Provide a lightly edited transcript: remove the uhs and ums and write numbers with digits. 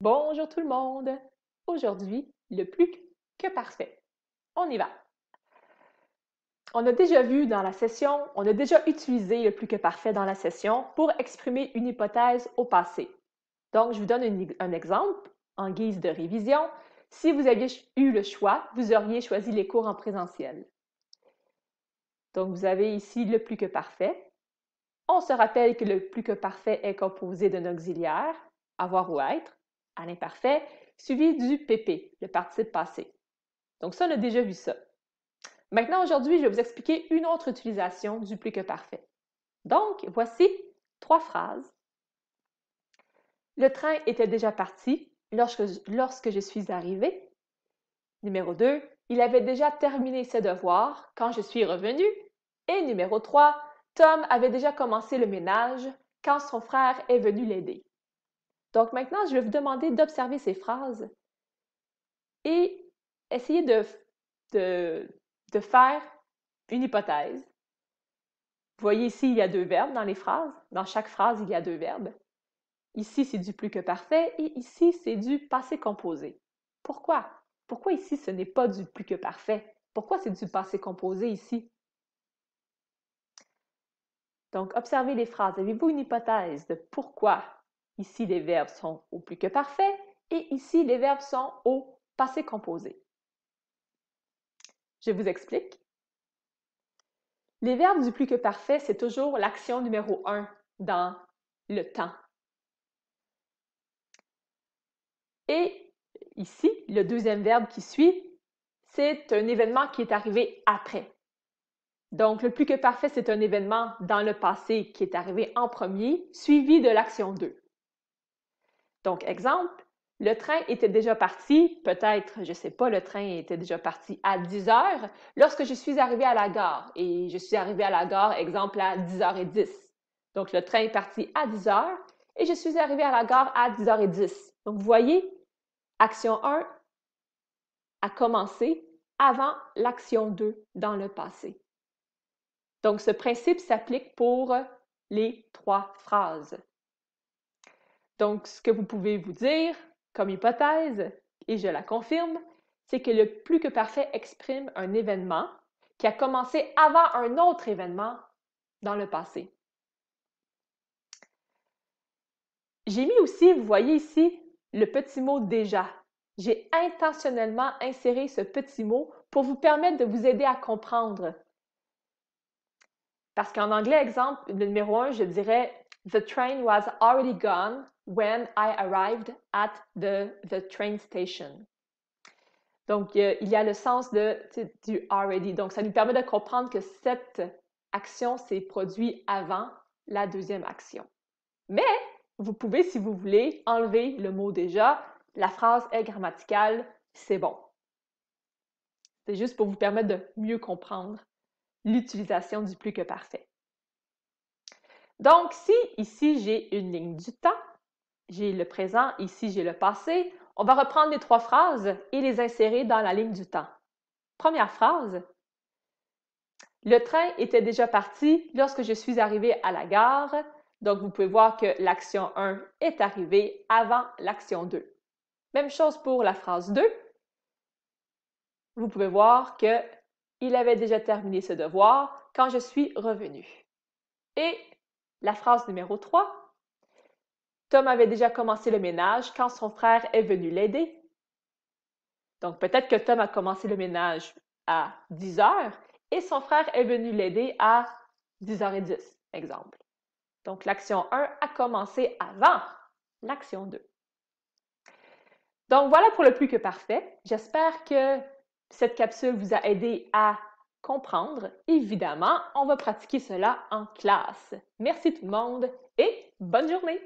Bonjour tout le monde! Aujourd'hui, le plus que parfait. On y va! On a déjà vu dans la session, on a déjà utilisé le plus que parfait dans la session pour exprimer une hypothèse au passé. Donc, je vous donne un exemple en guise de révision. Si vous aviez eu le choix, vous auriez choisi les cours en présentiel. Donc, vous avez ici le plus que parfait. On se rappelle que le plus que parfait est composé d'un auxiliaire, avoir ou être, à l'imparfait, suivi du PP, le participe passé. Donc ça, on a déjà vu ça. Maintenant, aujourd'hui, je vais vous expliquer une autre utilisation du plus que parfait. Donc, voici 3 phrases. Le train était déjà parti lorsque je suis arrivée. Numéro 2, il avait déjà terminé ses devoirs quand je suis revenue. Et numéro 3, Tom avait déjà commencé le ménage quand son frère est venu l'aider. Donc maintenant, je vais vous demander d'observer ces phrases et essayer de faire une hypothèse. Vous voyez ici, il y a 2 verbes dans les phrases. Dans chaque phrase, il y a 2 verbes. Ici, c'est du plus que parfait et ici, c'est du passé composé. Pourquoi? Pourquoi ici, ce n'est pas du plus que parfait? Pourquoi c'est du passé composé ici? Donc, observez les phrases. Avez-vous une hypothèse de pourquoi ici les verbes sont au plus que parfait et ici les verbes sont au passé composé? Je vous explique. Les verbes du plus que parfait, c'est toujours l'action numéro 1 dans le temps. Et ici, le deuxième verbe qui suit, c'est un événement qui est arrivé après. Donc, le plus que parfait, c'est un événement dans le passé qui est arrivé en premier, suivi de l'action 2. Donc, exemple, le train était déjà parti, peut-être, je ne sais pas, le train était déjà parti à 10 heures lorsque je suis arrivée à la gare. Et je suis arrivée à la gare, exemple, à 10h10. Donc, le train est parti à 10 heures et je suis arrivée à la gare à 10h10. Donc, vous voyez, action 1 a commencé avant l'action 2 dans le passé. Donc, ce principe s'applique pour les 3 phrases. Donc, ce que vous pouvez vous dire comme hypothèse, et je la confirme, c'est que le plus que parfait exprime un événement qui a commencé avant un autre événement dans le passé. J'ai mis aussi, vous voyez ici, le petit mot « déjà ». J'ai intentionnellement inséré ce petit mot pour vous permettre de vous aider à comprendre. Parce qu'en anglais, exemple, le numéro 1, je dirais « The train was already gone when I arrived at the train station ». Donc, il y a le sens du « already ». Donc, ça nous permet de comprendre que cette action s'est produite avant la deuxième action. Mais, vous pouvez, si vous voulez, enlever le mot « déjà ». La phrase est grammaticale, c'est bon. C'est juste pour vous permettre de mieux comprendre l'utilisation du plus que parfait. Donc, si ici j'ai une ligne du temps, j'ai le présent, ici j'ai le passé, on va reprendre les 3 phrases et les insérer dans la ligne du temps. Première phrase. Le train était déjà parti lorsque je suis arrivée à la gare. Donc, vous pouvez voir que l'action 1 est arrivée avant l'action 2. Même chose pour la phrase 2. Vous pouvez voir qu'il avait déjà terminé ce devoir quand je suis revenue. Et la phrase numéro 3. Tom avait déjà commencé le ménage quand son frère est venu l'aider. Donc, peut-être que Tom a commencé le ménage à 10 heures et son frère est venu l'aider à 10h10, exemple. Donc, l'action 1 a commencé avant l'action 2. Donc, voilà pour le plus que parfait. J'espère que cette capsule vous a aidé à comprendre. Évidemment, on va pratiquer cela en classe. Merci tout le monde et bonne journée!